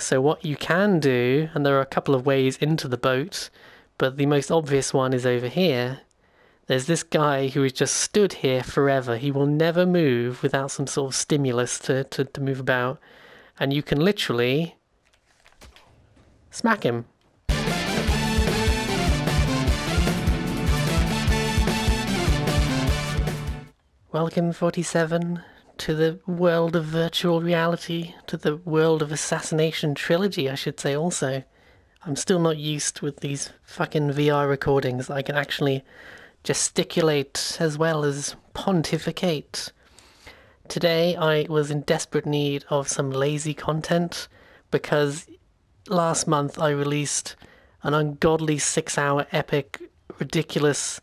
So what you can do, and there are a couple of ways into the boat, but the most obvious one is over here. There's this guy who has just stood here forever. He will never move without some sort of stimulus to move about. And you can literally smack him. Welcome, 47, to the world of virtual reality, to the world of Assassination Trilogy, I should say also. I'm still not used with these fucking VR recordings. I can actually gesticulate as well as pontificate. Today I was in desperate need of some lazy content because last month I released an ungodly 6-hour epic, ridiculous,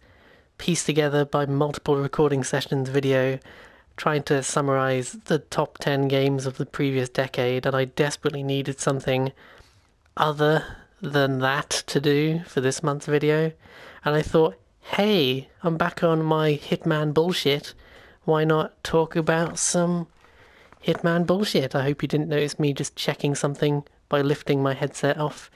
pieced together by multiple recording sessions video trying to summarize the top 10 games of the previous decade, and I desperately needed something other than that to do for this month's video. And I thought, hey, I'm back on my Hitman bullshit. Why not talk about some Hitman bullshit? I hope you didn't notice me just checking something by lifting my headset off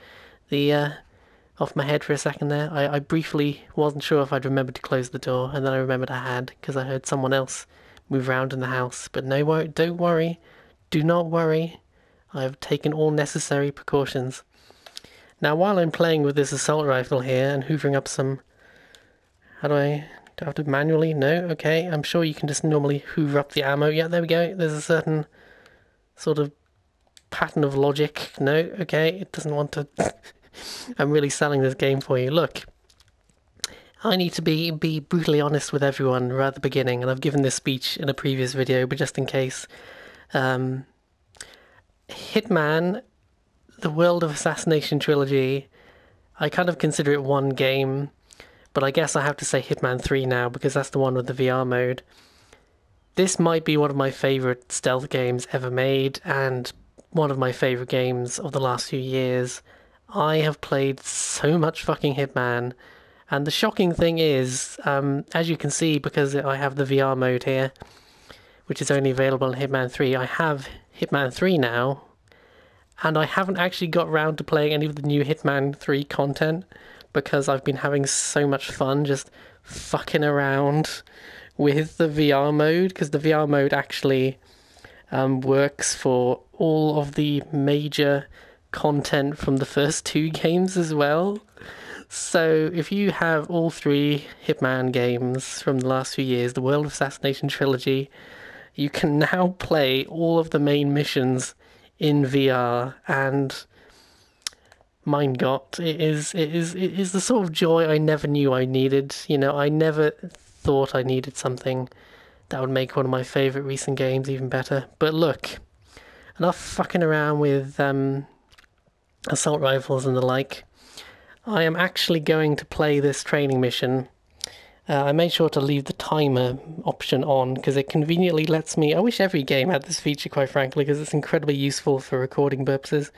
my head for a second there. I briefly wasn't sure if I'd remembered to close the door, and then I remembered I had, because I heard someone else move around in the house. But no, don't worry. Do not worry. I've taken all necessary precautions. Now, while I'm playing with this assault rifle here and hoovering up some... do I have to manually? No? Okay, I'm sure you can just normally hoover up the ammo. Yeah, there we go. There's a certain sort of pattern of logic. No? Okay, it doesn't want to... I'm really selling this game for you. Look, I need to be brutally honest with everyone right at the beginning, and I've given this speech in a previous video, but just in case. Hitman, the World of Assassination Trilogy, I kind of consider it one game, but I guess I have to say Hitman 3 now, because that's the one with the VR mode. This might be one of my favourite stealth games ever made, and one of my favourite games of the last few years. I have played so much fucking Hitman, and the shocking thing is, as you can see, because I have the VR mode here, which is only available in Hitman 3, I have Hitman 3 now, and I haven't actually got round to playing any of the new Hitman 3 content, because I've been having so much fun just fucking around with the VR mode, because the VR mode actually works for all of the major content from the first 2 games as well. So if you have all 3 Hitman games from the last few years, the World of Assassination Trilogy, you can now play all of the main missions in VR, and mein Gott, it is the sort of joy I never knew I needed. You know, I never thought I needed something that would make one of my favourite recent games even better. But look, enough fucking around with assault rifles and the like. I am actually going to play this training mission. I made sure to leave the timer option on because it conveniently lets me... I wish every game had this feature, quite frankly, because it's incredibly useful for recording purposes.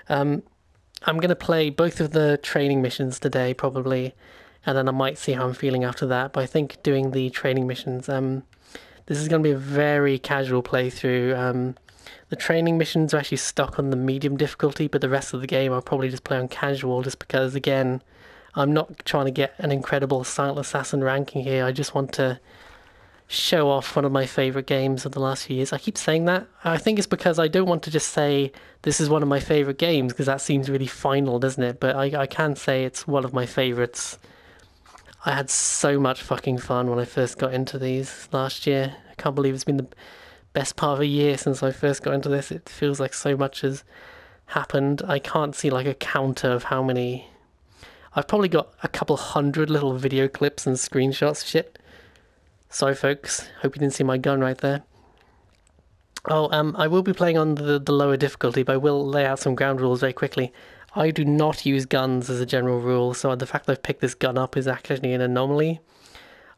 I'm going to play both of the training missions today, probably, and then I might see how I'm feeling after that. But I think doing the training missions, this is going to be a very casual playthrough. The training missions are actually stuck on the medium difficulty, but the rest of the game I'll probably just play on casual, just because, again, I'm not trying to get an incredible Silent Assassin ranking here. I just want to show off one of my favourite games of the last few years. I keep saying that. I think it's because I don't want to just say this is one of my favourite games, because that seems really final, doesn't it? But I can say it's one of my favourites. I had so much fucking fun when I first got into these last year. I can't believe it's been the best part of a year since I first got into this. It feels like so much has happened. I can't see like a counter of how many... I've probably got a couple hundred little video clips and screenshots. Shit. Sorry folks, hope you didn't see my gun right there. Oh, I will be playing on the lower difficulty, but I will lay out some ground rules very quickly. I do not use guns as a general rule, so the fact that I've picked this gun up is actually an anomaly.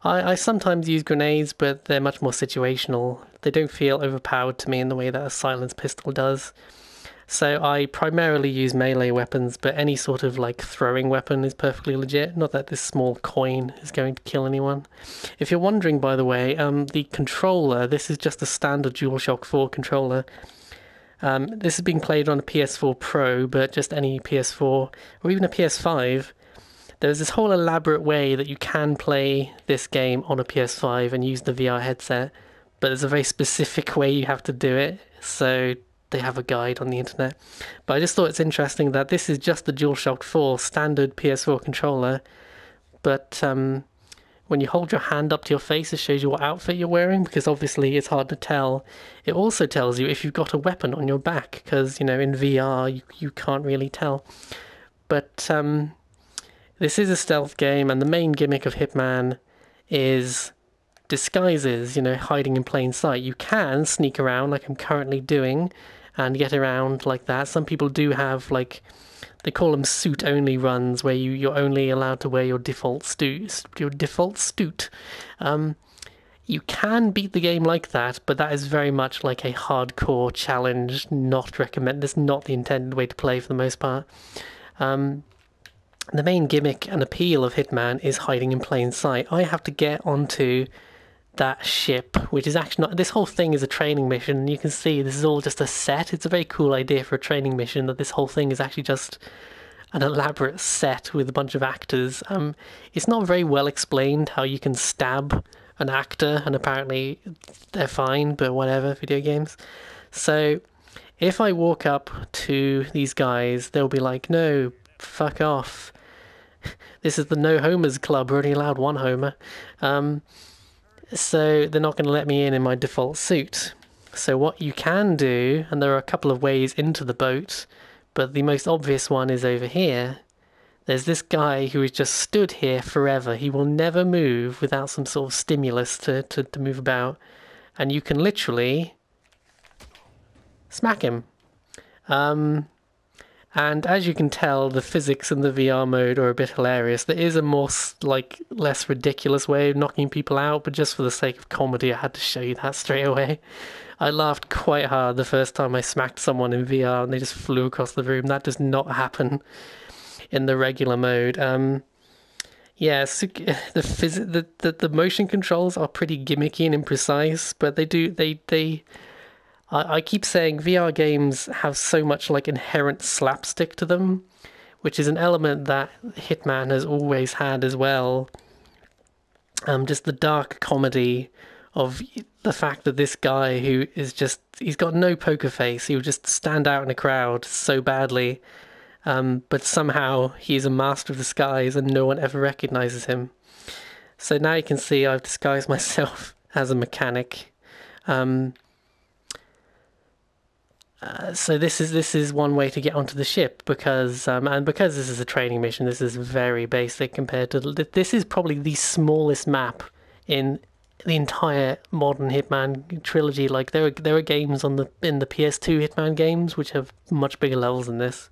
I sometimes use grenades, but they're much more situational. They don't feel overpowered to me in the way that a silenced pistol does. So I primarily use melee weapons, but any sort of like throwing weapon is perfectly legit. Not that this small coin is going to kill anyone. If you're wondering, by the way, the controller, this is just a standard DualShock 4 controller. This is being played on a PS4 Pro, but just any PS4 or even a PS5. There's this whole elaborate way that you can play this game on a PS5 and use the VR headset, but there's a very specific way you have to do it, so they have a guide on the internet. But I just thought it's interesting that this is just the DualShock 4 standard PS4 controller, but when you hold your hand up to your face, it shows you what outfit you're wearing, because obviously it's hard to tell. It also tells you if you've got a weapon on your back, because, you know, in VR you can't really tell. But this is a stealth game, and the main gimmick of Hitman is disguises, you know, hiding in plain sight. You can sneak around like I'm currently doing and get around like that. Some people do have, like, they call them suit-only runs, where you're only allowed to wear your default suit. You can beat the game like that, but that is very much like a hardcore challenge, not recommend. That's not the intended way to play for the most part. The main gimmick and appeal of Hitman is hiding in plain sight. I have to get onto that ship, which is actually not... This whole thing is a training mission, and you can see this is all just a set. It's a very cool idea for a training mission, that this whole thing is actually just an elaborate set with a bunch of actors. It's not very well explained how you can stab an actor, and apparently they're fine, but whatever, video games. So if I walk up to these guys, they'll be like, no, fuck off. This is the no homers club, we're only allowed one homer. So they're not going to let me in my default suit. So what you can do, and there are a couple of ways into the boat, but the most obvious one is over here. There's this guy who has just stood here forever. He will never move without some sort of stimulus to move about. And you can literally smack him. And as you can tell, the physics in the VR mode are a bit hilarious. There is a more, like, less ridiculous way of knocking people out, but just for the sake of comedy, I had to show you that straight away. I laughed quite hard the first time I smacked someone in VR and they just flew across the room. That does not happen in the regular mode. Yeah, so the motion controls are pretty gimmicky and imprecise, but I keep saying VR games have so much, like, inherent slapstick to them, which is an element that Hitman has always had as well. Just the dark comedy of the fact that this guy who is just, he's got no poker face, he would just stand out in a crowd so badly, but somehow he's a master of disguise and no one ever recognizes him. So now you can see I've disguised myself as a mechanic. So this is one way to get onto the ship, because and because this is a training mission, this is very basic compared to this is probably the smallest map in the entire modern Hitman trilogy. Like there are games in the PS2 Hitman games which have much bigger levels than this.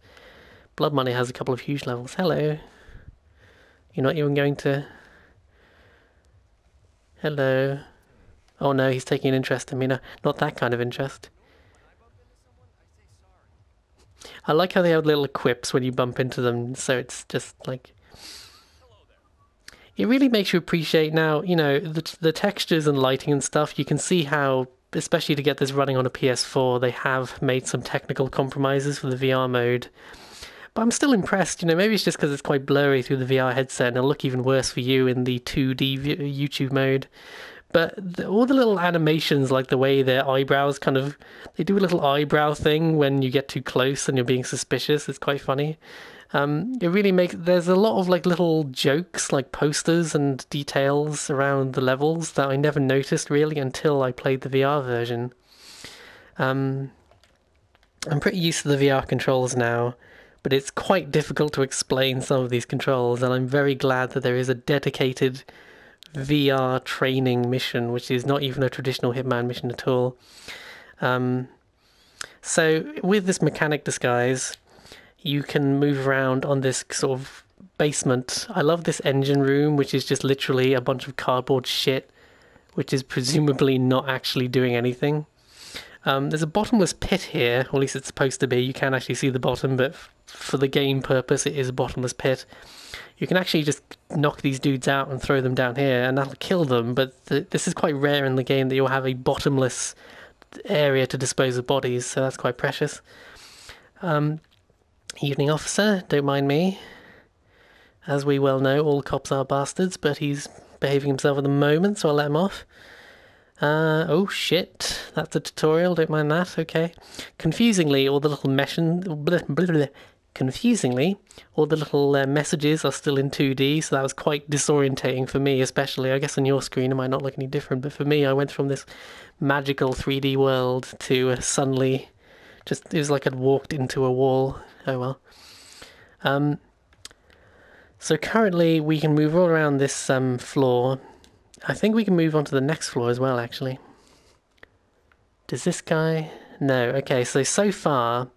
Blood Money has a couple of huge levels. Hello. You're not even going to... Hello. Oh no, he's taking an interest in me. No, not that kind of interest. I like how they have little quips when you bump into them, so it's just like... It really makes you appreciate now, you know, the textures and lighting and stuff. You can see how, especially to get this running on a PS4, they have made some technical compromises for the VR mode. But I'm still impressed, you know, maybe it's just because it's quite blurry through the VR headset and it'll look even worse for you in the 2D YouTube mode. But all the little animations, like the way their eyebrows kind of... They do a little eyebrow thing when you get too close and you're being suspicious. It's quite funny. It really makes... There's a lot of like little jokes, like posters and details around the levels that I never noticed really until I played the VR version. I'm pretty used to the VR controls now, but it's quite difficult to explain some of these controls, and I'm very glad that there is a dedicated VR training mission, which is not even a traditional Hitman mission at all. So with this mechanic disguise, you can move around on this sort of basement. I love this engine room, which is just literally a bunch of cardboard shit, which is presumably not actually doing anything. There's a bottomless pit here, or at least it's supposed to be. You can actually see the bottom, but for the game purpose, it is a bottomless pit. You can actually just knock these dudes out and throw them down here, and that'll kill them, but this is quite rare in the game that you'll have a bottomless area to dispose of bodies, so that's quite precious. Evening officer, don't mind me. As we well know, all cops are bastards, but he's behaving himself at the moment, so I'll let him off. Oh shit, that's a tutorial, don't mind that, okay. Confusingly, all the little messages are still in 2D, so that was quite disorientating for me, especially. I guess on your screen it might not look any different, but for me, I went from this magical 3D world to suddenly it was like I'd walked into a wall. Oh well. So currently we can move all around this floor. I think we can move on to the next floor as well, actually. Does this guy? No. Okay, so far,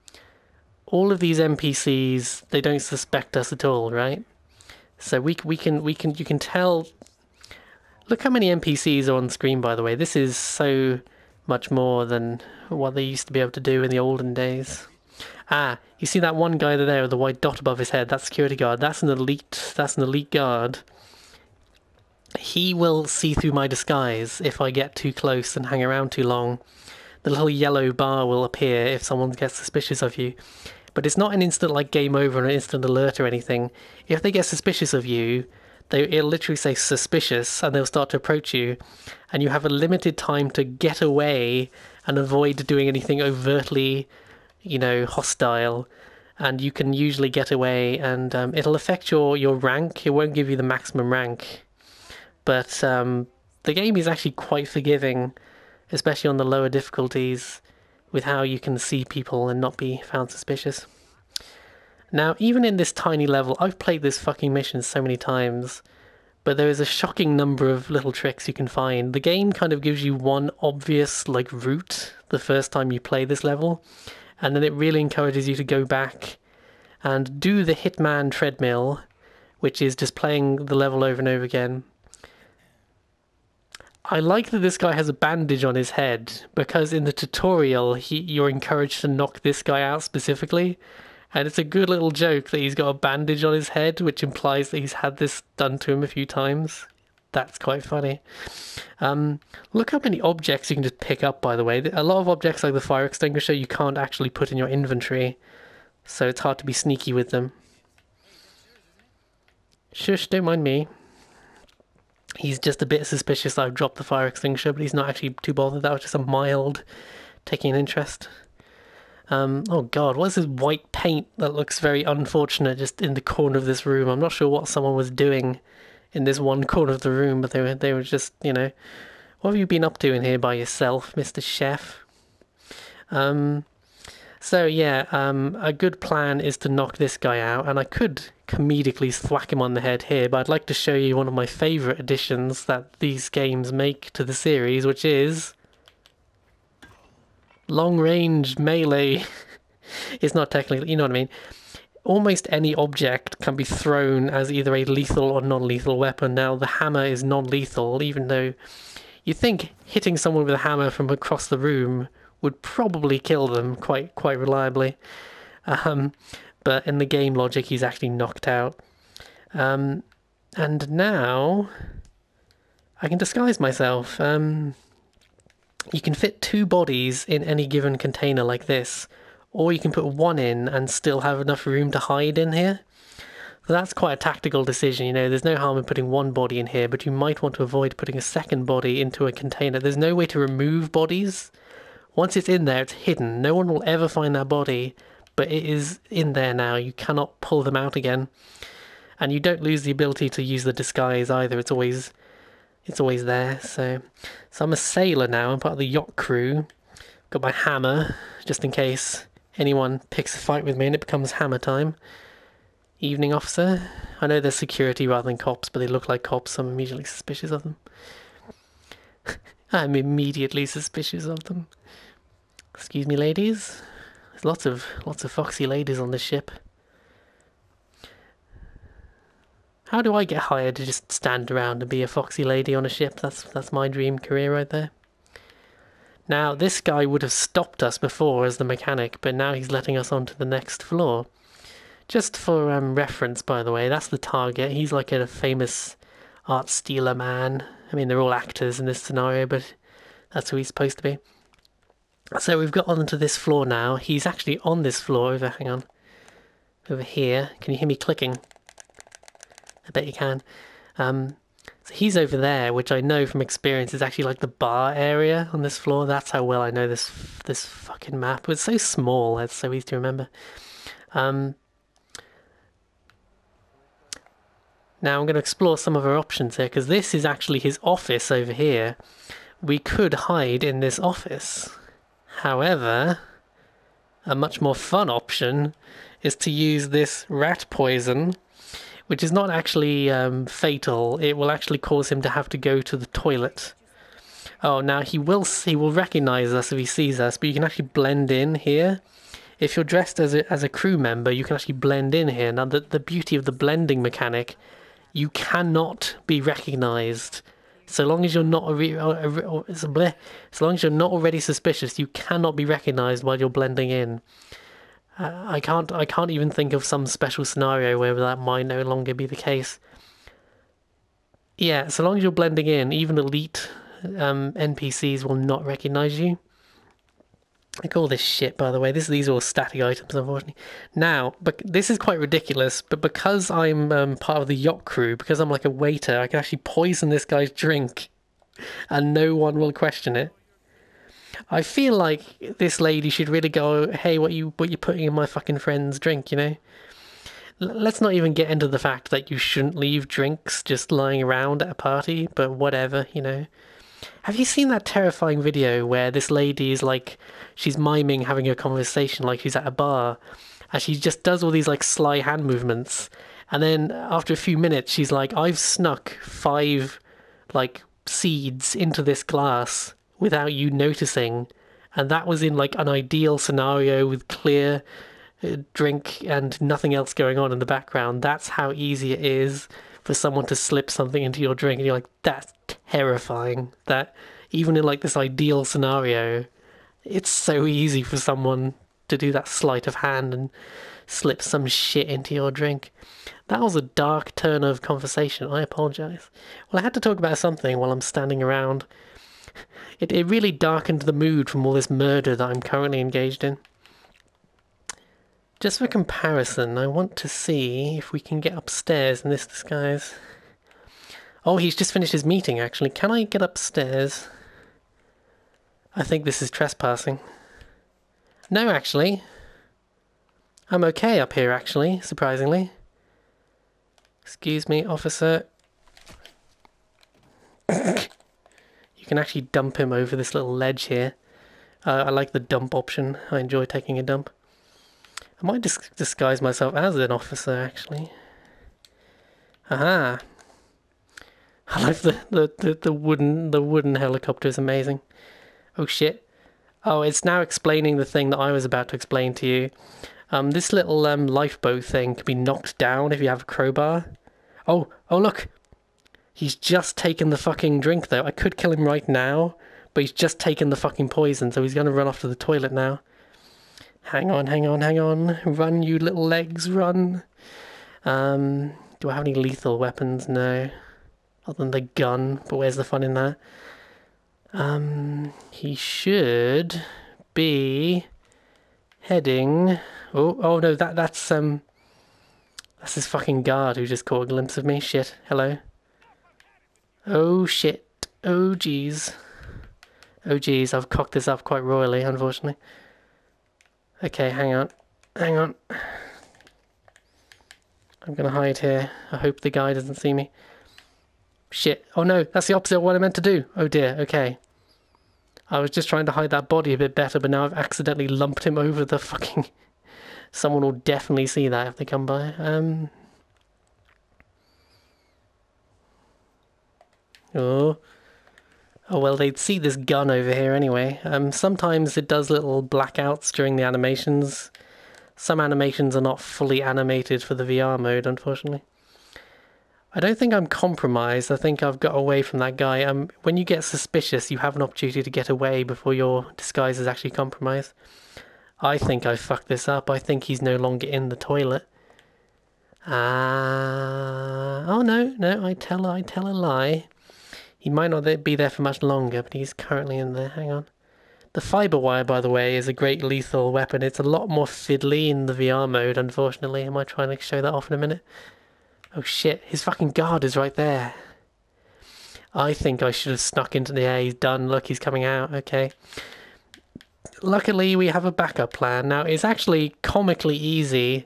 all of these NPCs, they don't suspect us at all, right? So you can tell. Look how many NPCs are on screen, by the way. This is so much more than what they used to be able to do in the olden days. Ah, you see that one guy there with the white dot above his head? That's security guard. That's an elite guard. He will see through my disguise if I get too close and hang around too long. The little yellow bar will appear if someone gets suspicious of you. But it's not an instant like game over or an instant alert or anything. If they get suspicious of you, it'll literally say suspicious and they'll start to approach you. And you have a limited time to get away and avoid doing anything overtly, hostile. And you can usually get away and it'll affect your rank. It won't give you the maximum rank. But the game is actually quite forgiving, especially on the lower difficulties, with how you can see people and not be found suspicious. Now, even in this tiny level, I've played this fucking mission so many times, but there is a shocking number of little tricks you can find. The game kind of gives you one obvious, route the first time you play this level, and then it really encourages you to go back and do the Hitman treadmill, which is just playing the level over and over again. I like that this guy has a bandage on his head, because in the tutorial you're encouraged to knock this guy out specifically, and it's a good little joke that he's got a bandage on his head, which implies that he's had this done to him a few times. That's quite funny. Look how many objects you can just pick up, by the way. A lot of objects like the fire extinguisher you can't actually put in your inventory, so it's hard to be sneaky with them. Shush, don't mind me. He's just a bit suspicious that I've dropped the fire extinguisher, but he's not actually too bothered. That was just a mild taking an interest. Oh god, what is this white paint that looks very unfortunate just in the corner of this room? I'm not sure what someone was doing in this one corner of the room, but they were just, what have you been up to in here by yourself, Mr. Chef? So yeah, a good plan is to knock this guy out, and I could comedically thwack him on the head here, but I'd like to show you one of my favourite additions that these games make to the series, which is long-range melee. It's not technically, you know what I mean? Almost any object can be thrown as either a lethal or non-lethal weapon. Now, the hammer is non-lethal, even though you think hitting someone with a hammer from across the room would probably kill them quite reliably. But in the game logic, he's actually knocked out. And now I can disguise myself. You can fit 2 bodies in any given container like this, or you can put 1 in and still have enough room to hide in here. So that's quite a tactical decision, there's no harm in putting 1 body in here, but you might want to avoid putting a second body into a container. There's no way to remove bodies. Once it's in there, it's hidden. No one will ever find that body, but it is in there now. You cannot pull them out again. And you don't lose the ability to use the disguise either. It's always there. So I'm a sailor now. I'm part of the yacht crew. Got my hammer, just in case anyone picks a fight with me and it becomes hammer time. Evening officer. I know they're security rather than cops, but they look like cops, so I'm immediately suspicious of them. I'm immediately suspicious of them. Excuse me, ladies. There's lots of foxy ladies on this ship. How do I get hired to just stand around and be a foxy lady on a ship? That's my dream career right there. Now, this guy would have stopped us before as the mechanic, but now he's letting us onto the next floor. Just for reference, by the way, that's the target. He's like a famous art stealer man. I mean, they're all actors in this scenario, but that's who he's supposed to be. So we've got onto this floor now. He's actually on this floor over, hang on, over here. Can you hear me clicking? I bet you can. So he's over there, which I know from experience is actually like the bar area on this floor. That's how well I know this fucking map. It's so small, it's so easy to remember. Now I'm going to explore some of our options here, because this is actually his office over here. We could hide in this office. However, a much more fun option is to use this rat poison, which is not actually fatal. It will actually cause him to have to go to the toilet. Oh, now he will recognize us if he sees us, but you can actually blend in here. If you're dressed as a crew member, you can actually blend in here. Now, the beauty of the blending mechanic, you cannot be recognized. So long as you're not so long as you're not already suspicious, you cannot be recognized while you're blending in. I can't even think of some special scenario where that might no longer be the case. Yeah, so long as you're blending in, even elite NPCs will not recognize you. I call this shit, by the way. These are all static items, unfortunately. Now, but this is quite ridiculous, but because I'm part of the yacht crew, because I'm like a waiter, I can actually poison this guy's drink, and no one will question it. I feel like this lady should really go, hey, what you putting in my fucking friend's drink, you know? Let's not even get into the fact that you shouldn't leave drinks just lying around at a party, but whatever, you know? Have you seen that terrifying video where this lady is like, she's miming having a conversation like she's at a bar, and she just does all these like sly hand movements, and then after a few minutes she's like, I've snuck 5 like seeds into this glass without you noticing, and that was in like an ideal scenario with clear drink and nothing else going on in the background. That's how easy it is for someone to slip something into your drink, and you're like, that's terrifying. That even in like this ideal scenario, it's so easy for someone to do that sleight of hand and slip some shit into your drink. That was a dark turn of conversation. I apologize. Well, I had to talk about something while I'm standing around. It really darkened the mood from all this murder that I'm currently engaged in. Just for comparison, I want to see if we can get upstairs in this disguise. Oh, he's just finished his meeting, actually. Can I get upstairs? I think this is trespassing. No, actually. I'm okay up here, actually, surprisingly. Excuse me, officer. You can actually dump him over this little ledge here. I like the dump option. I enjoy taking a dump. I might disguise myself as an officer, actually. Aha! I like the wooden helicopter is amazing. Oh shit! Oh, it's now explaining the thing that I was about to explain to you. This little lifeboat thing can be knocked down if you have a crowbar. Oh look! He's just taken the fucking drink though. I could kill him right now, but he's just taken the fucking poison, so he's gonna run off to the toilet now. Hang on. Run, you little legs, run. Do I have any lethal weapons? No. Other than the gun, but where's the fun in that? He should be heading... Oh no, that's his fucking guard who just caught a glimpse of me. Shit, hello. Oh shit. Oh jeez. Oh jeez, I've cocked this up quite royally, unfortunately. Okay, hang on. I'm gonna hide here. I hope the guy doesn't see me. Shit. Oh no, that's the opposite of what I meant to do. Oh dear, okay. I was just trying to hide that body a bit better, but now I've accidentally lumped him over the fucking... Someone will definitely see that if they come by. Oh well, they'd see this gun over here anyway. Sometimes it does little blackouts during the animations. Some animations are not fully animated for the VR mode, unfortunately. I don't think I'm compromised. I think I've got away from that guy. When you get suspicious, you have an opportunity to get away before your disguise is actually compromised. I think I fucked this up. I think he's no longer in the toilet. Oh no, I tell a lie. He might not be there for much longer, but he's currently in there. Hang on. The fiber wire, by the way, is a great lethal weapon. It's a lot more fiddly in the VR mode, unfortunately. I might try and show that off in a minute. Oh shit, his fucking guard is right there. I think I should have snuck into the air. He's done. Look, he's coming out. Okay. Luckily, we have a backup plan. Now, it's actually comically easy.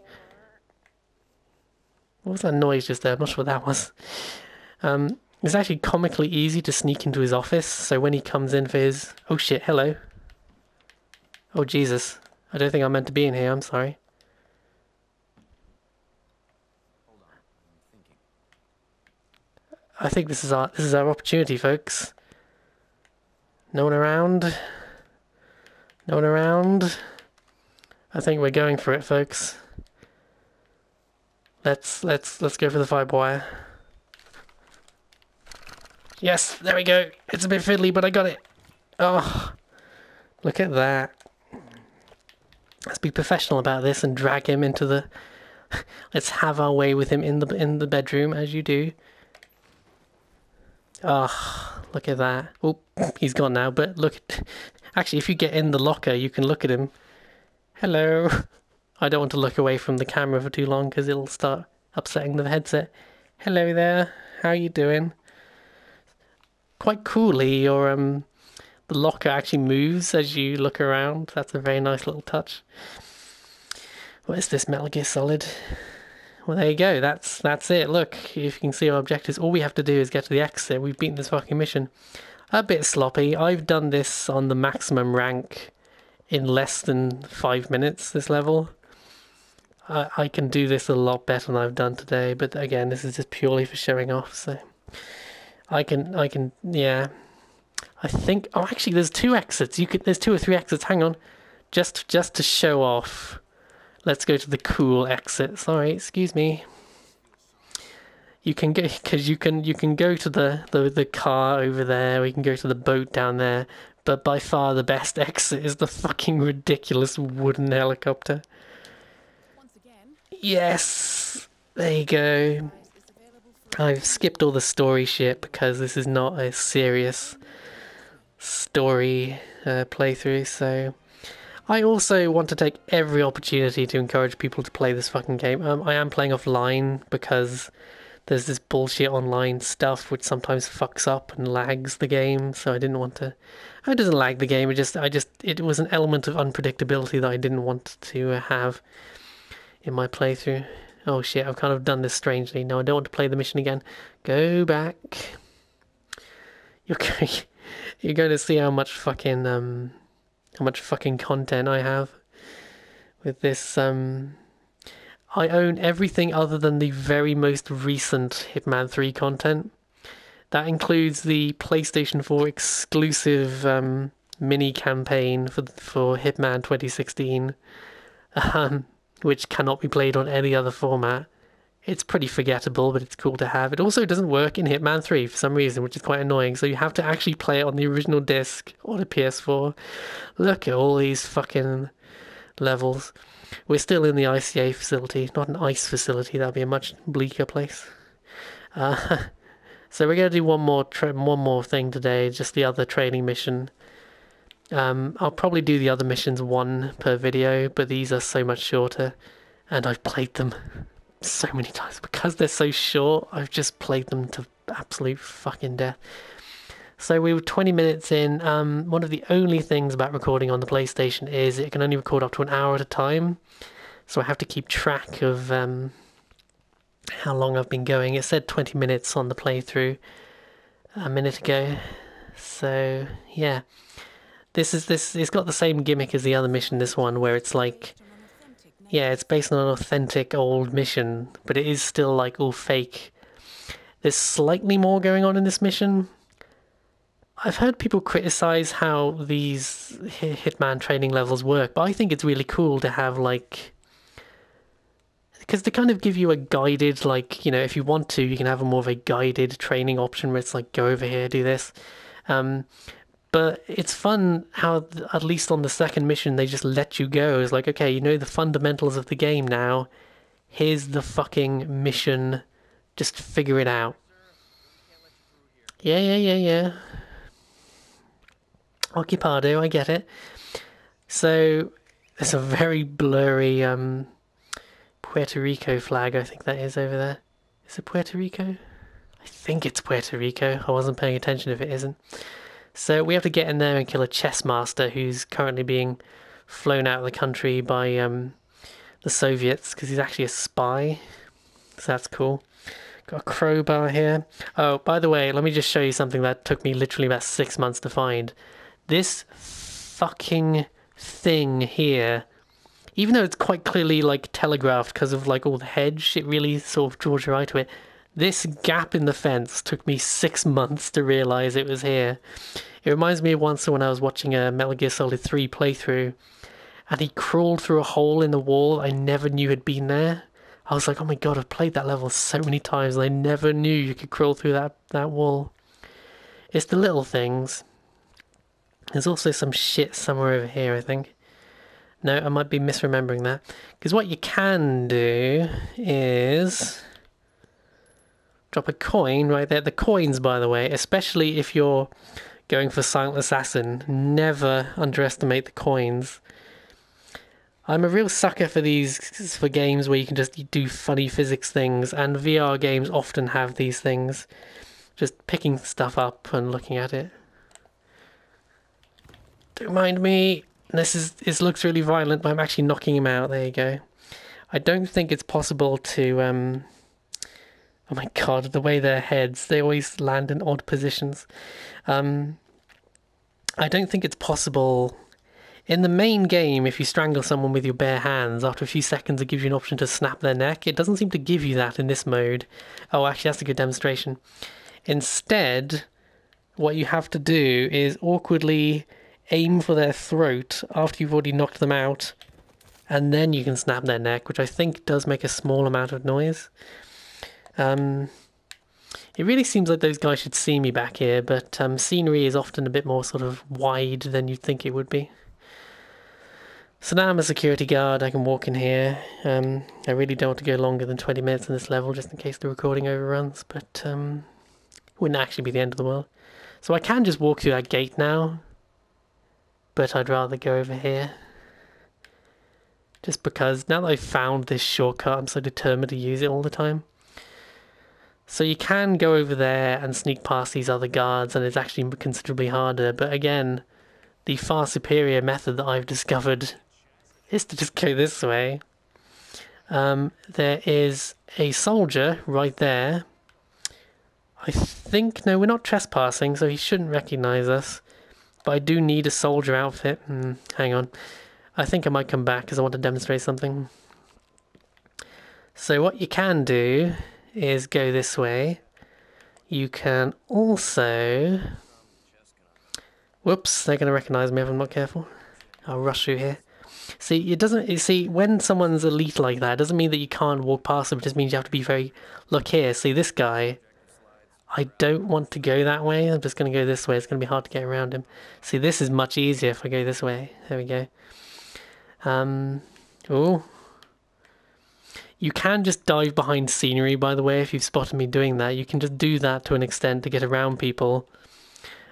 What was that noise just there? I'm not sure what that was. It's actually comically easy to sneak into his office. So when he comes in for his... Oh shit, hello. Oh Jesus. I don't think I meant to be in here. I'm sorry. I think this is our opportunity, folks. No one around. No one around. I think we're going for it, folks. Let's go for the fiber wire. Yes, there we go. It's a bit fiddly, but I got it. Oh, look at that. Let's be professional about this and drag him into the... Let's have our way with him in the bedroom, as you do. Oh, look at that. Oh, he's gone now, but look. Actually, if you get in the locker, you can look at him. Hello. I don't want to look away from the camera for too long because it'll start upsetting the headset. Hello there. How you doing? Quite coolly, the locker actually moves as you look around. That's a very nice little touch. What is this, Metal Gear Solid? Well, there you go. That's it. Look, if you can see our objectives, all we have to do is get to the exit. We've beaten this fucking mission. A bit sloppy. I've done this on the maximum rank in less than 5 minutes, this level. I can do this a lot better than I've done today, but again, this is just purely for showing off, so... I can, yeah. I think, oh, actually, there's 2 exits. There's 2 or 3 exits. Hang on. Just to show off. Let's go to the cool exit. Sorry, excuse me. You can go, because you can go to the car over there. We can go to the boat down there. But by far the best exit is the fucking ridiculous wooden helicopter. Yes! There you go. I've skipped all the story shit because this is not a serious story playthrough, so... I also want to take every opportunity to encourage people to play this fucking game. I am playing offline because there's this bullshit online stuff which sometimes fucks up and lags the game, so I didn't want to... It doesn't lag the game, it was an element of unpredictability that I didn't want to have in my playthrough. Oh shit, I've kind of done this strangely. No, I don't want to play the mission again. Go back. You're going to see how much fucking content I have with this. I own everything other than the very most recent Hitman 3 content. That includes the PlayStation 4 exclusive mini campaign for Hitman 2016. Which cannot be played on any other format. It's pretty forgettable, but it's cool to have. It also doesn't work in Hitman 3 for some reason, which is quite annoying, so you have to actually play it on the original disc on a PS4. Look at all these fucking levels. We're still in the ICA facility, not an ICE facility. That'd be a much bleaker place. So we're going to do one more thing today, just the other training mission. I'll probably do the other missions 1 per video, but these are so much shorter, and I've played them so many times. Because they're so short, I've just played them to absolute fucking death. So we were 20 minutes in. One of the only things about recording on the PlayStation is it can only record up to an hour at a time, so I have to keep track of how long I've been going. It said 20 minutes on the playthrough a minute ago, so yeah. It's got the same gimmick as the other mission, this one, where it's like, yeah, it's based on an authentic old mission, but it is still like all fake. There's slightly more going on in this mission. I've heard people criticize how these Hitman training levels work, but I think it's really cool to have, like, because they kind of give you a guided, like, you know, if you want to, you can have a more of a guided training option where it's like, go over here, do this. But it's fun how, at least on the second mission, they just let you go. It's like, okay, you know the fundamentals of the game now. Here's the fucking mission. Just figure it out. Yeah. Occupado, I get it. So there's a very blurry Puerto Rico flag, I think that is over there. Is it Puerto Rico? I think it's Puerto Rico. I wasn't paying attention if it isn't. So we have to get in there and kill a chess master who's currently being flown out of the country by the Soviets because he's actually a spy. So that's cool. Got a crowbar here. Oh, by the way, let me just show you something that took me literally about 6 months to find. This fucking thing here, even though it's quite clearly like telegraphed because of like all the hedge, it really sort of draws your eye to it. This gap in the fence took me 6 months to realise it was here. It reminds me of once when I was watching a Metal Gear Solid 3 playthrough and he crawled through a hole in the wall I never knew had been there. I was like, oh my god, I've played that level so many times and I never knew you could crawl through that wall. It's the little things. There's also some shit somewhere over here, I think. No, I might be misremembering that. Because what you can do is drop a coin right there. The coins, by the way, especially if you're going for Silent Assassin, never underestimate the coins. I'm a real sucker for games where you can just do funny physics things, and VR games often have these things. Just picking stuff up and looking at it. Don't mind me. This looks really violent, but I'm actually knocking him out. There you go. I don't think it's possible to oh my god, the way their heads, they always land in odd positions. I don't think it's possible. In the main game, if you strangle someone with your bare hands, after a few seconds it gives you an option to snap their neck. It doesn't seem to give you that in this mode. Oh, actually that's a good demonstration. Instead, what you have to do is awkwardly aim for their throat after you've already knocked them out, and then you can snap their neck, which I think does make a small amount of noise. It really seems like those guys should see me back here, but scenery is often a bit more sort of wide than you'd think it would be. So now I'm a security guard, I can walk in here. I really don't want to go longer than 20 minutes in this level, just in case the recording overruns, but it wouldn't actually be the end of the world. So I can just walk through that gate now, but I'd rather go over here. Just because now that I've found this shortcut, I'm so determined to use it all the time. So you can go over there and sneak past these other guards, and it's actually considerably harder, but again, the far superior method that I've discovered is to just go this way. There is a soldier right there. I think, no, we're not trespassing, so he shouldn't recognize us. But I do need a soldier outfit. Hang on. I think I might come back because I want to demonstrate something. So what you can do is go this way. You can also... Whoops, they're going to recognize me if I'm not careful. I'll rush through here. See, it doesn't... You see, when someone's elite like that, it doesn't mean that you can't walk past them. It just means you have to be very... Look here, see this guy... I don't want to go that way. I'm just going to go this way. It's going to be hard to get around him. See, this is much easier if I go this way. There we go. Oh. You can just dive behind scenery, by the way, if you've spotted me doing that. You can just do that to an extent to get around people.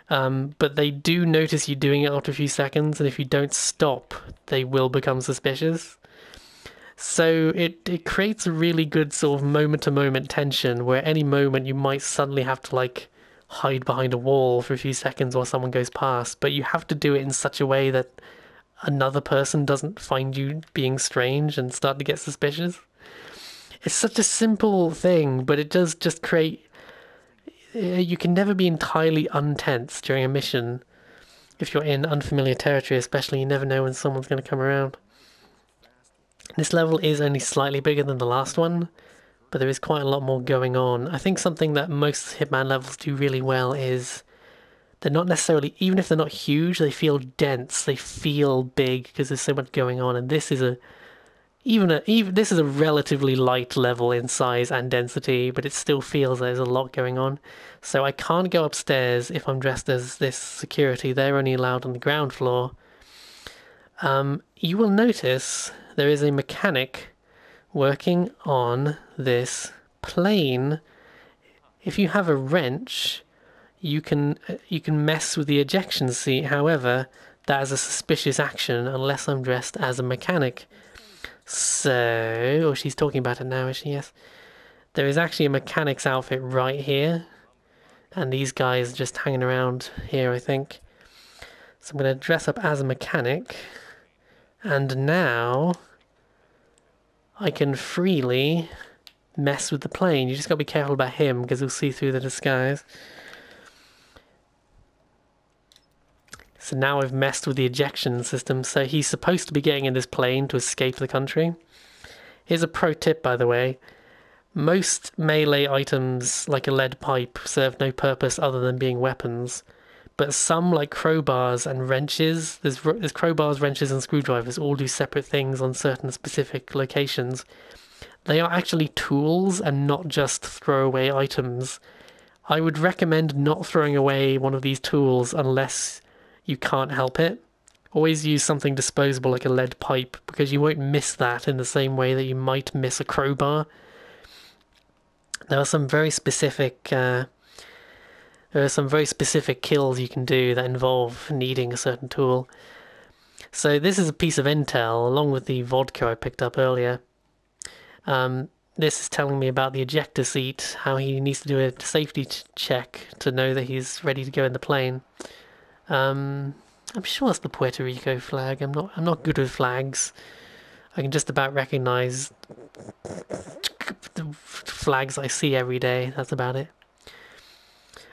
But they do notice you doing it after a few seconds, and if you don't stop, they will become suspicious. So it creates a really good sort of moment-to-moment tension where any moment you might suddenly have to like hide behind a wall for a few seconds while someone goes past, but you have to do it in such a way that another person doesn't find you being strange and start to get suspicious. It's such a simple thing, but it does just create... You can never be entirely untense during a mission. If you're in unfamiliar territory especially, you never know when someone's going to come around. This level is only slightly bigger than the last one, but there is quite a lot more going on. I think something that most Hitman levels do really well is they're not necessarily, even if they're not huge, they feel dense, they feel big because there's so much going on, and this is this is a relatively light level in size and density, but it still feels there's a lot going on. So I can't go upstairs if I'm dressed as this security. They're only allowed on the ground floor. You will notice there is a mechanic working on this plane. If you have a wrench, you can mess with the ejection seat. However, that is a suspicious action unless I'm dressed as a mechanic. So, oh, she's talking about it now, is she? Yes. There is actually a mechanic's outfit right here, and these guys are just hanging around here, I think. So I'm going to dress up as a mechanic, and now I can freely mess with the plane. You just got to be careful about him because he'll see through the disguise. So now I've messed with the ejection system. So he's supposed to be getting in this plane to escape the country. Here's a pro tip, by the way. Most melee items, like a lead pipe, serve no purpose other than being weapons. But some, like crowbars and wrenches, there's crowbars, wrenches, and screwdrivers, all do separate things on certain specific locations. They are actually tools and not just throwaway items. I would recommend not throwing away one of these tools unless you can't help it. Always use something disposable like a lead pipe, because you won't miss that in the same way that you might miss a crowbar. There are some very specific kills you can do that involve needing a certain tool. So this is a piece of intel along with the vodka I picked up earlier. This is telling me about the ejector seat, how he needs to do a safety check to know that he's ready to go in the plane. I'm sure it's the Puerto Rico flag. I'm not good with flags. I can just about recognize the flags I see every day. That's about it.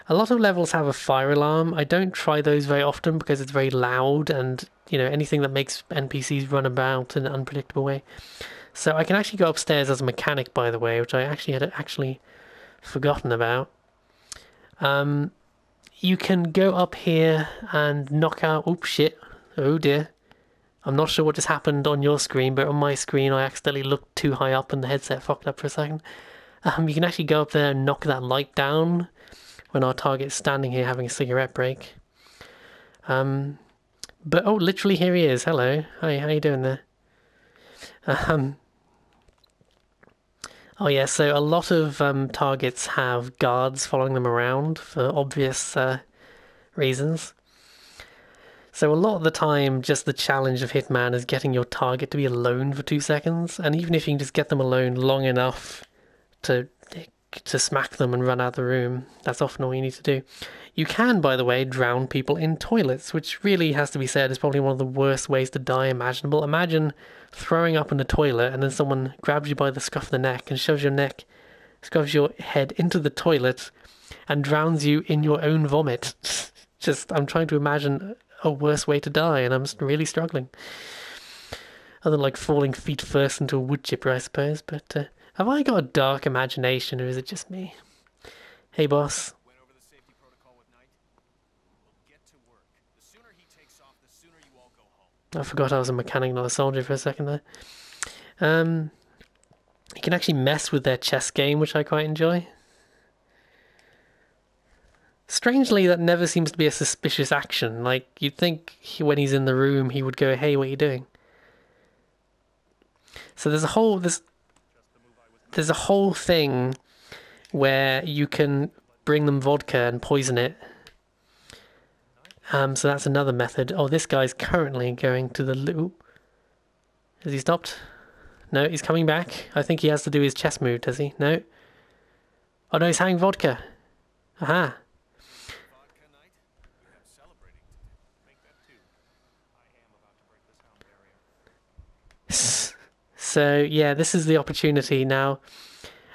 A lot of levels have a fire alarm. I don't try those very often because it's very loud and, you know, anything that makes NPCs run about in an unpredictable way. So I can actually go upstairs as a mechanic, by the way, which I actually had forgotten about. You can go up here and knock out... Oops, shit. Oh dear. I'm not sure what just happened on your screen, but on my screen I accidentally looked too high up and the headset fucked up for a second. You can actually go up there and knock that light down when our target's standing here having a cigarette break. But, oh, literally here he is. Hello. Hi, how you doing there? Oh yeah, so a lot of targets have guards following them around for obvious reasons. So a lot of the time, just the challenge of Hitman is getting your target to be alone for 2 seconds, and even if you can just get them alone long enough to smack them and run out the room, that's often all you need to do. You can, by the way, drown people in toilets, which really has to be said is probably one of the worst ways to die imaginable. Imagine throwing up in the toilet and then someone grabs you by the scruff of the neck and shoves your head into the toilet and drowns you in your own vomit. I'm trying to imagine a worse way to die, and I'm really struggling. Other than like falling feet first into a wood chipper, I suppose. But have I got a dark imagination, or is it just me? Hey, boss. I forgot I was a mechanic, not a soldier, for a second there. You can actually mess with their chess game, which I quite enjoy. Strangely, that never seems to be a suspicious action. Like, you'd think when he's in the room, he would go, "Hey, what are you doing?" So there's a whole thing where you can bring them vodka and poison it. So that's another method. Oh, this guy's currently going to the loo. Has he stopped? No, he's coming back. I think he has to do his chess move, does he? No. Oh no, he's having vodka. Aha. So yeah, this is the opportunity now.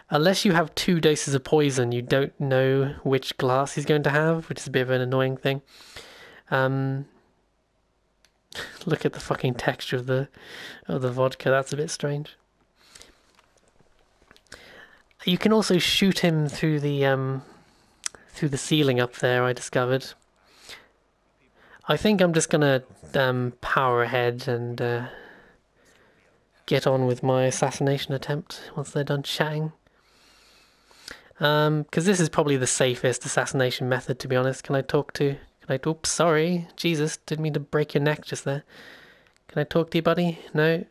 Unless you have 2 doses of poison, you don't know which glass he's going to have, which is a bit of an annoying thing. Look at the fucking texture of the vodka. That's a bit strange. You can also shoot him through the ceiling up there, I discovered. I think I'm just gonna power ahead and get on with my assassination attempt once they're done chatting. Because this is probably the safest assassination method, to be honest. Oops, sorry. Jesus, didn't mean to break your neck just there. Can I talk to you, buddy? No?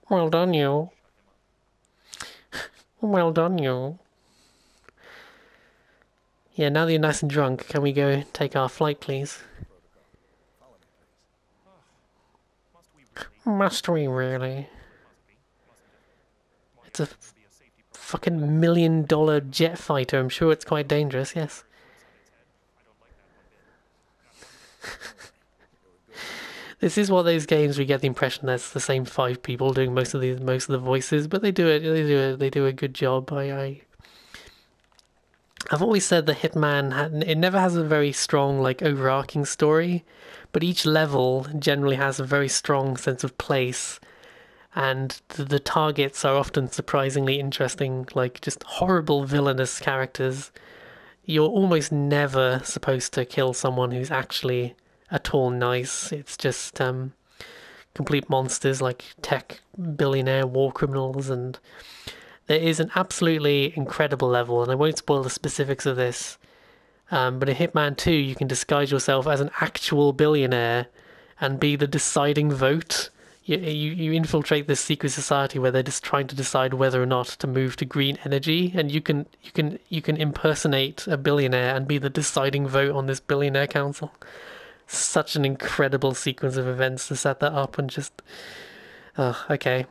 Well done, you. Well done, you. Yeah, now that you're nice and drunk, can we go take our flight, please? Must we really? It's a fucking $1 million jet fighter. I'm sure it's quite dangerous, yes. This is one of those games where you get the impression that's the same 5 people doing most of the voices, but they do a good job. I've always said that it never has a very strong like overarching story, but each level generally has a very strong sense of place, and the targets are often surprisingly interesting, like just horrible villainous characters. You're almost never supposed to kill someone who's actually at all nice. It's just complete monsters like tech billionaire war criminals, and there is an absolutely incredible level, and I won't spoil the specifics of this, but in Hitman 2 you can disguise yourself as an actual billionaire and be the deciding vote. You infiltrate this secret society where they're just trying to decide whether or not to move to green energy, and you can impersonate a billionaire and be the deciding vote on this billionaire council. Such an incredible sequence of events to set that up, and just okay.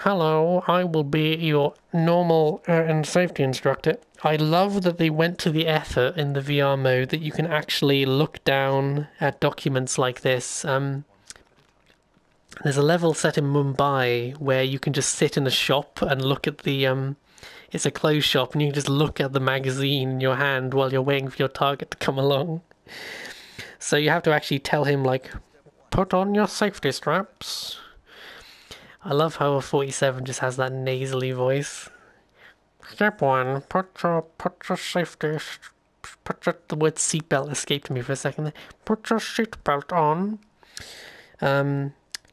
Hello, I will be your normal and safety instructor. I love that they went to the effort in the VR mode that you can actually look down at documents like this. There's a level set in Mumbai where you can just sit in a shop and look at the it's a clothes shop, and you can just look at the magazine in your hand while you're waiting for your target to come along. So you have to actually tell him, like, put on your safety straps. I love how a 47 just has that nasally voice. Step 1, put your safety... the word seatbelt escaped me for a second there. Put your seatbelt on.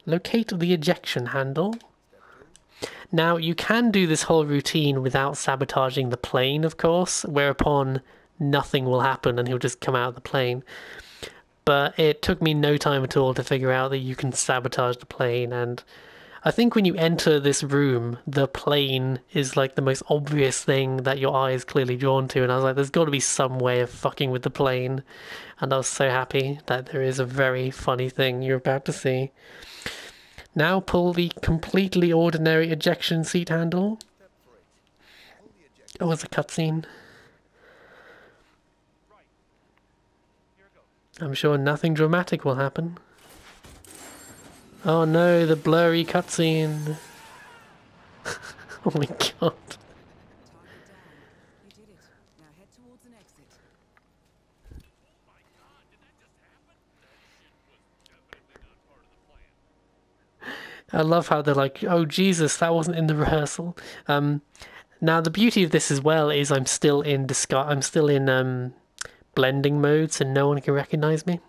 Locate the ejection handle. Now, you can do this whole routine without sabotaging the plane, of course, whereupon nothing will happen and he'll just come out of the plane. But it took me no time at all to figure out that you can sabotage the plane, and I think when you enter this room, the plane is like the most obvious thing that your eye is clearly drawn to, and I was like, there's got to be some way of fucking with the plane, and I was so happy that there is a very funny thing you're about to see. Now pull the completely ordinary ejection seat handle. Oh, it's a cutscene. I'm sure nothing dramatic will happen. Oh no, the blurry cutscene. Oh my god. I love how they're like, oh Jesus, that wasn't in the rehearsal. Now the beauty of this as well is I'm still in blending mode, so no one can recognize me.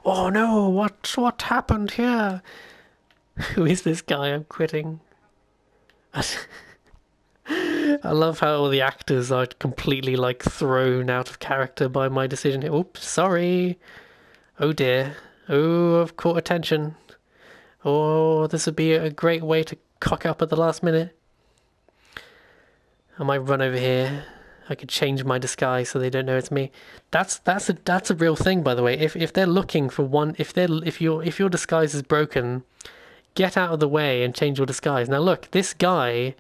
Oh no, what happened here? Who is this guy? I'm quitting. I love how all the actors are completely like thrown out of character by my decision. Oops, sorry. Oh dear. Oh, I've caught attention. Oh, this would be a great way to cock up at the last minute. I might run over here. I could change my disguise so they don't know it's me. That's a real thing, by the way. If they're looking for one, if your disguise is broken, get out of the way and change your disguise. Now look, this guy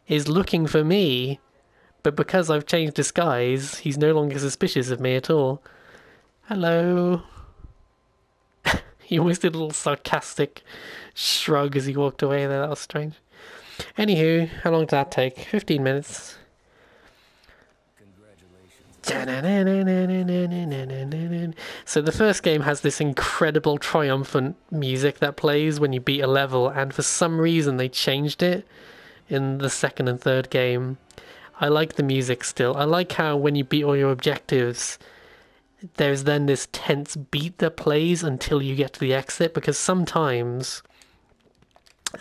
is looking for me, but because I've changed disguise, he's no longer suspicious of me at all. Hello. He almost did a little sarcastic shrug as he walked away there. That was strange. Anywho, how long did that take? 15 minutes. So the first game has this incredible triumphant music that plays when you beat a level, and for some reason they changed it in the second and third game. I like the music still. I like how when you beat all your objectives, there's then this tense beat that plays until you get to the exit, because sometimes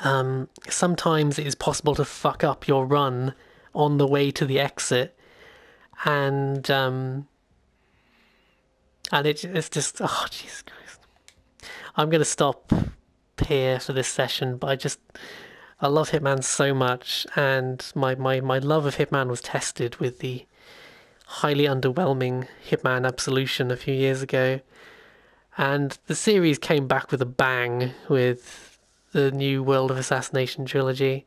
it is possible to fuck up your run on the way to the exit, and it's just, oh Jesus Christ. I'm gonna stop here for this session, but I love Hitman so much, and my love of Hitman was tested with the highly underwhelming Hitman Absolution a few years ago. And the series came back with a bang with the new World of Assassination trilogy.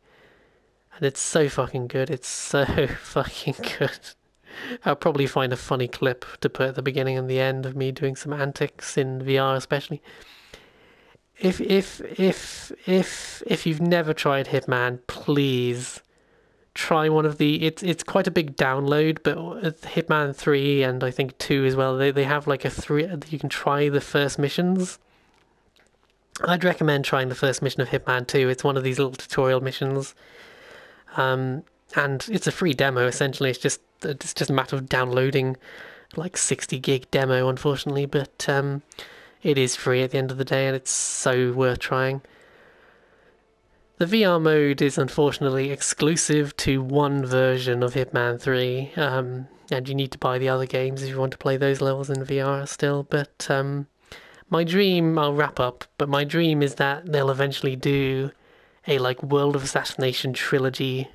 And it's so fucking good. It's so fucking good. I'll probably find a funny clip to put at the beginning and the end of me doing some antics in VR especially. If you've never tried Hitman, please try one of the it's quite a big download, but Hitman 3 and I think 2 as well, they have like a 3, you can try the first missions. I'd recommend trying the first mission of Hitman 2. It's one of these little tutorial missions. And it's a free demo essentially. It's just a matter of downloading like 60 gig demo unfortunately, but it is free at the end of the day and it's so worth trying. The VR mode is unfortunately exclusive to one version of Hitman 3, and you need to buy the other games if you want to play those levels in VR still, but my dream, I'll wrap up, but my dream is that they'll eventually do a like World of Assassination trilogy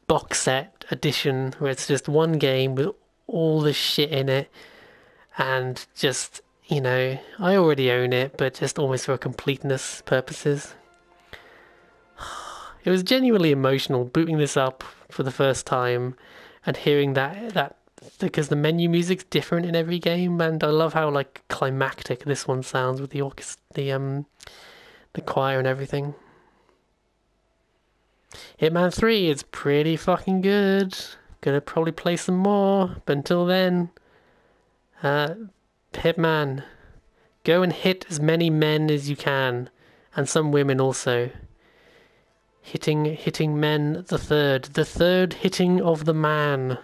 box set edition where it's just one game with all the shit in it, and just, you know, I already own it, but just almost for completeness purposes. It was genuinely emotional booting this up for the first time and hearing that because the menu music's different in every game, and I love how like climactic this one sounds with the the choir and everything. Hitman 3 is pretty fucking good. Gonna probably play some more, but until then, Hitman, go and hit as many men as you can, and some women also. Hitting men the third hitting of the man.